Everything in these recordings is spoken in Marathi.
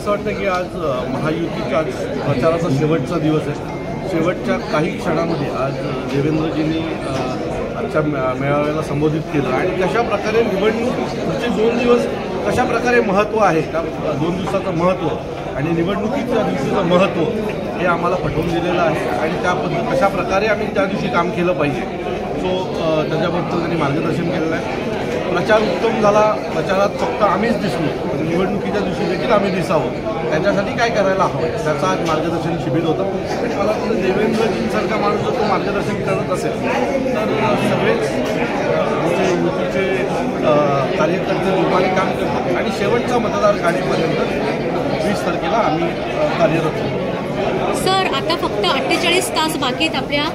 असं वाटतं की आज महायुतीच्या प्रचाराचा शेवटचा दिवस आहे. शेवटच्या काही क्षणामध्ये आज देवेंद्रजींनी आजच्या मेळाव्याला संबोधित केलं आणि कशा प्रकारे निवडणूकचे 2 दिवस कशा प्रकारे महत्त्व आहे, त्या 2 दिवसाचं महत्त्व आणि निवडणुकीच्या दिवशीचं महत्त्व हे आम्हाला पटवून दिलेलं आहे आणि त्या कशा प्रकारे आम्ही त्या दिवशी काम केलं पाहिजे त्याच्याबद्दल त्यांनी मार्गदर्शन केलेलं आहे. प्रचार उत्तम झाला. प्रचारात फक्त आम्हीच दिसलो, पण निवडणुकीच्या दिवशी देखील आम्ही दिसावं त्याच्यासाठी काय करायला हवं त्याचं आज मार्गदर्शन शिबिर होतं. आणि मला वाटतं देवेंद्रजींसारखा माणूस जर तो मार्गदर्शन करत असेल तर सगळेच म्हणजे युतीचे कार्यकर्ते रूपाने काम करतात आणि शेवटचा मतदार काढेपर्यंत 20 तारखेला आम्ही कार्यरत होतो. सर, आता फक्त 48 तास बाकी आहेत आपल्या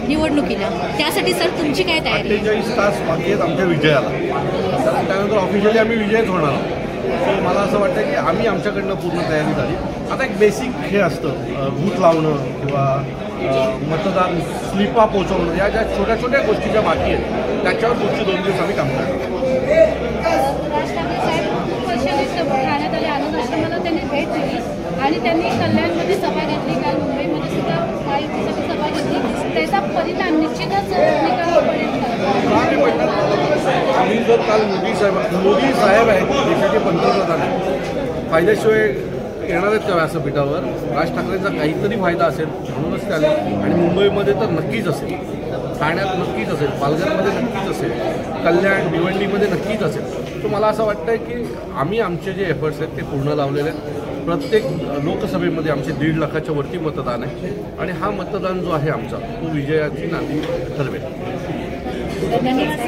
निवडणुकीला, त्यासाठी सर तुमची काय तयारी? 48 तास बाकी आहेत आमच्या विजयाला. त्यानंतर ऑफिशियली आम्ही विजयच होणार आहोत. सो मला असं वाटतं की आम्ही आमच्याकडनं पूर्ण तयारी झाली. आता एक बेसिक हे असतं बूथ लावणं किंवा मतदान स्लिपा पोचवणं, या ज्या छोट्या छोट्या गोष्टी ज्या बाकी आहेत त्याच्यावर पुढचे 2 दिवस आम्ही काम करणार. राज ठाकरे साहेब खूप वर्षांनी ठाण्यात आले, आनंद आश्रमाला त्यांनी भेट दिली आणि त्यांनी कल्याणमध्ये सभा घेतली, काल मुंबईमध्ये सुद्धा महायुतीसाठी सभा घेतली. त्याचा परिणाम निश्चितच निकाल पडेल. आम्ही जर काल मोदी साहेब आहेत देशाचे पंतप्रधान आहेत, फायद्याशिवाय येणार आहेत त्या व्यासपीठावर. राज ठाकरेंचा काहीतरी फायदा असेल म्हणूनच ते आले आणि मुंबईमध्ये तर नक्कीच असेल, ठाण्यात नक्कीच असेल, पालघरमध्ये नक्कीच असेल, कल्याण भिवंडीमध्ये नक्कीच असेल. तर मला असं वाटतं की आम्ही आमचे जे एफर्ट्स आहेत ते पूर्ण लावलेले आहेत. प्रत्येक लोकसभेमध्ये आमचे 1.5 लाखाच्या वरती मतदान आहे आणि हा मतदान जो आहे आमचा तो विजयाची नांदी ठरवेल. धन्यवाद.